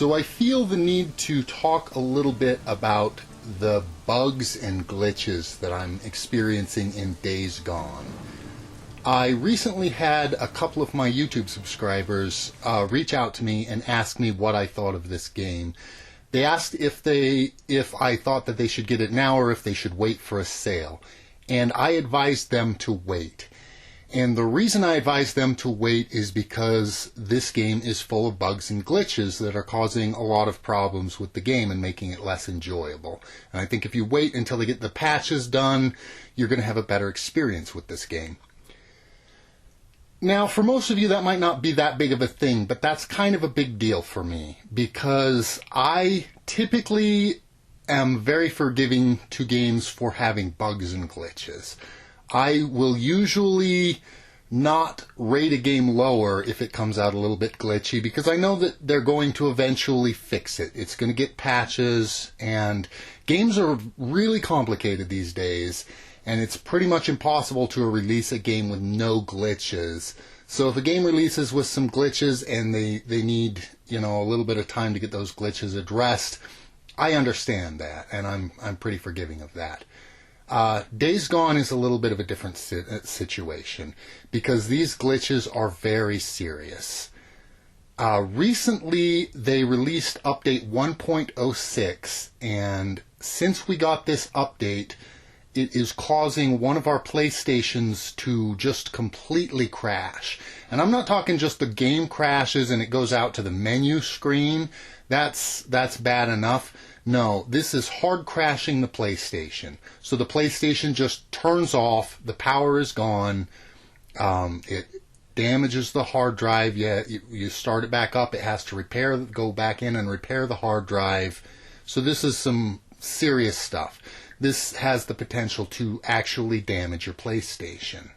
So I feel the need to talk a little bit about the bugs and glitches that I'm experiencing in Days Gone. I recently had a couple of my YouTube subscribers reach out to me and ask me what I thought of this game. They asked if I thought that they should get it now or if they should wait for a sale. And I advised them to wait. And the reason I advise them to wait is because this game is full of bugs and glitches that are causing a lot of problems with the game and making it less enjoyable. And I think if you wait until they get the patches done, you're going to have a better experience with this game. Now, for most of you, that might not be that big of a thing, but that's kind of a big deal for me because I typically am very forgiving to games for having bugs and glitches. I will usually not rate a game lower if it comes out a little bit glitchy because I know that they're going to eventually fix it. It's going to get patches, and games are really complicated these days, and it's pretty much impossible to release a game with no glitches. So if a game releases with some glitches and they need, a little bit of time to get those glitches addressed, I understand that, and I'm pretty forgiving of that. Days Gone is a little bit of a different situation because these glitches are very serious. Recently, they released update 1.06, and since we got this update, it is causing one of our PlayStations to just completely crash. And I'm not talking just the game crashes and it goes out to the menu screen. That's bad enough. No, this is hard crashing the PlayStation. So the PlayStation just turns off, the power is gone, it damages the hard drive. You start it back up, it has to go back in and repair the hard drive. So this is some serious stuff. This has the potential to actually damage your PlayStation.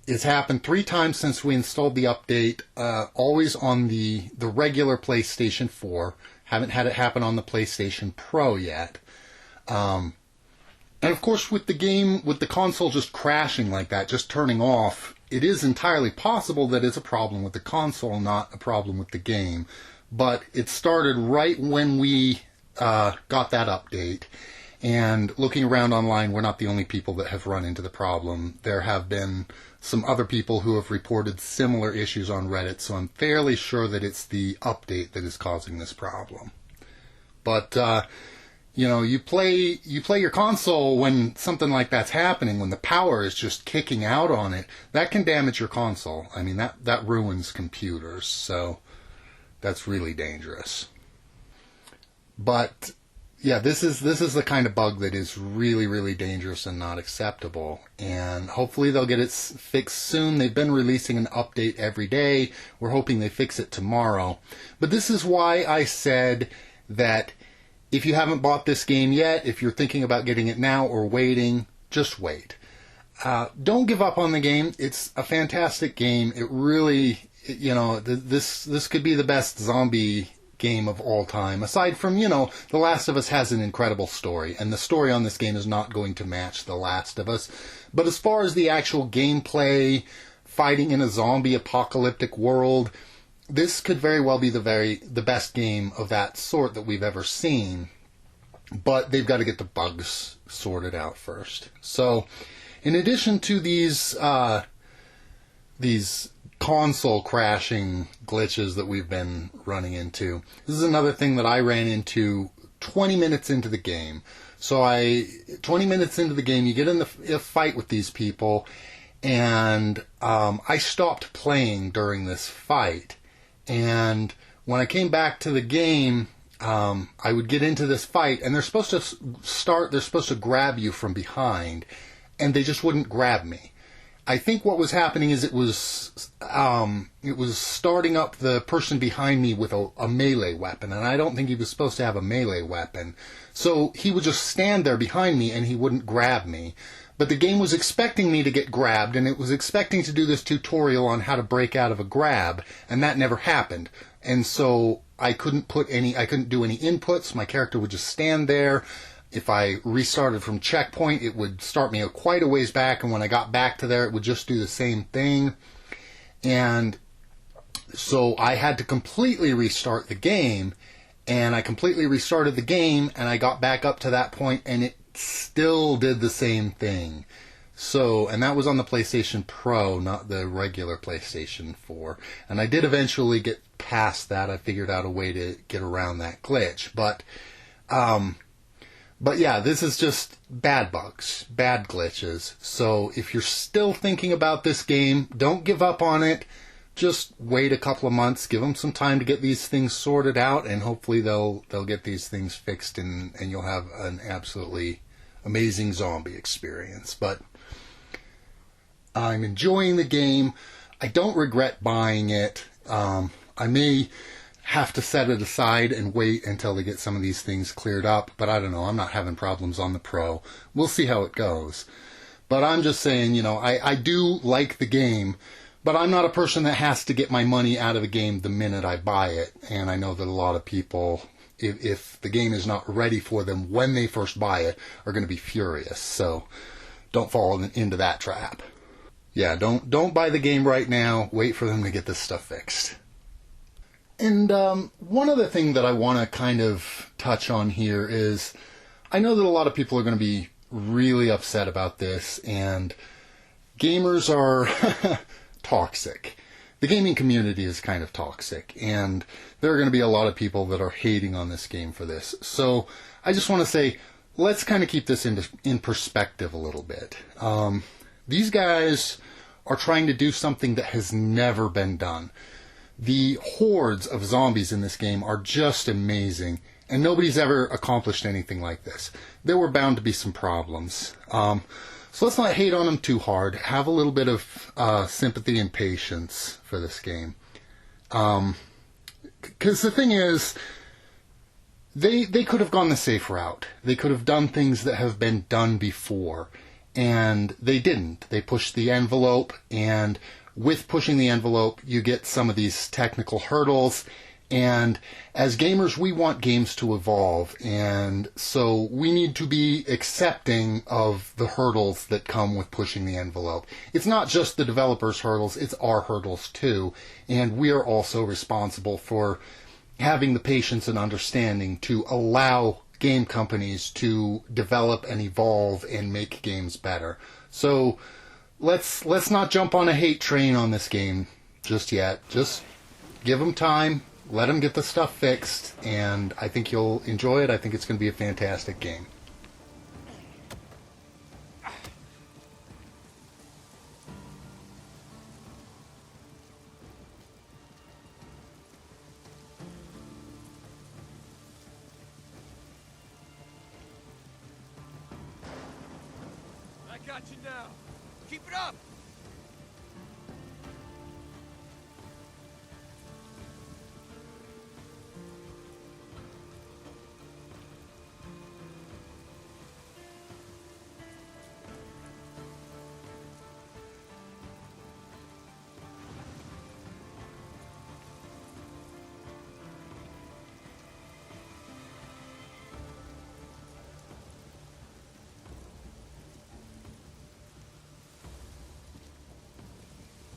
It's happened 3 times since we installed the update, always on the regular PlayStation 4. Haven't had it happen on the PlayStation Pro yet. And of course, with the console just crashing like that, just turning off, it is entirely possible that it's a problem with the console, not a problem with the game. But it started right when we got that update. And looking around online, we're not the only people that have run into the problem. There have been some other people who have reported similar issues on Reddit, so I'm fairly sure that it's the update that is causing this problem. But, you play your console when something like that's happening, when the power is just kicking out on it, that can damage your console. I mean, that ruins computers, so that's really dangerous. But yeah, this is the kind of bug that is really, really dangerous and not acceptable. And hopefully they'll get it fixed soon. They've been releasing an update every day. We're hoping they fix it tomorrow. But this is why I said that if you haven't bought this game yet, if you're thinking about getting it now or waiting, just wait. Don't give up on the game. It's a fantastic game. It really, this could be the best zombie game of all time. Aside from, The Last of Us has an incredible story, and the story on this game is not going to match The Last of Us. But as far as the actual gameplay, fighting in a zombie apocalyptic world, this could very well be the best game of that sort that we've ever seen. But they've got to get the bugs sorted out first. So, in addition to these console crashing glitches that we've been running into, this is another thing that I ran into 20 minutes into the game. So 20 minutes into the game, you get in a fight with these people, and I stopped playing during this fight. And when I came back to the game, I would get into this fight, and they're supposed to grab you from behind, and they just wouldn't grab me. I think what was happening is it was starting up the person behind me with a melee weapon, and I don't think he was supposed to have a melee weapon. So he would just stand there behind me and he wouldn't grab me. But the game was expecting me to get grabbed, and it was expecting to do this tutorial on how to break out of a grab, and that never happened. And so I couldn't do any inputs. My character would just stand there. If I restarted from checkpoint, it would start me quite a ways back, and when I got back to there, it would just do the same thing. And So I had to completely restart the game, and I completely restarted the game, and I got back up to that point, and it still did the same thing. So, and that was on the PlayStation Pro, not the regular PlayStation 4. And I did eventually get past that. I figured out a way to get around that glitch. But yeah, this is just bad bugs, bad glitches. So if you're still thinking about this game, don't give up on it. Just wait a couple of months, give them some time to get these things sorted out, and hopefully they'll get these things fixed, and you'll have an absolutely amazing zombie experience. But I'm enjoying the game. I don't regret buying it. I may have to set it aside and wait until they get some of these things cleared up, but I don't know. I'm not having problems on the Pro. We'll see how it goes. But I'm just saying, I do like the game, but I'm not a person that has to get my money out of the game the minute I buy it. And I know that a lot of people, if the game is not ready for them when they first buy it, are going to be furious. So don't fall into that trap. Yeah, don't buy the game right now. Wait for them to get this stuff fixed. And one other thing that I want to kind of touch on here is, I know that a lot of people are going to be really upset about this, and gamers are toxic. The gaming community is kind of toxic, and there are going to be a lot of people that are hating on this game for this. So I just want to say, let's kind of keep this in perspective a little bit. These guys are trying to do something that has never been done. The hordes of zombies in this game are just amazing, and nobody's ever accomplished anything like this. There were bound to be some problems. So let's not hate on them too hard. Have a little bit of sympathy and patience for this game. Because the thing is, they could have gone the safe route. They could have done things that have been done before, and they didn't. They pushed the envelope, and with pushing the envelope, you get some of these technical hurdles, and as gamers, we want games to evolve, and so we need to be accepting of the hurdles that come with pushing the envelope. It's not just the developers' hurdles, it's our hurdles too, and we are also responsible for having the patience and understanding to allow game companies to develop and evolve and make games better. So let's not jump on a hate train on this game just yet. Just give them time, let them get the stuff fixed, and I think you'll enjoy it. I think it's going to be a fantastic game. I got you now. Keep it up!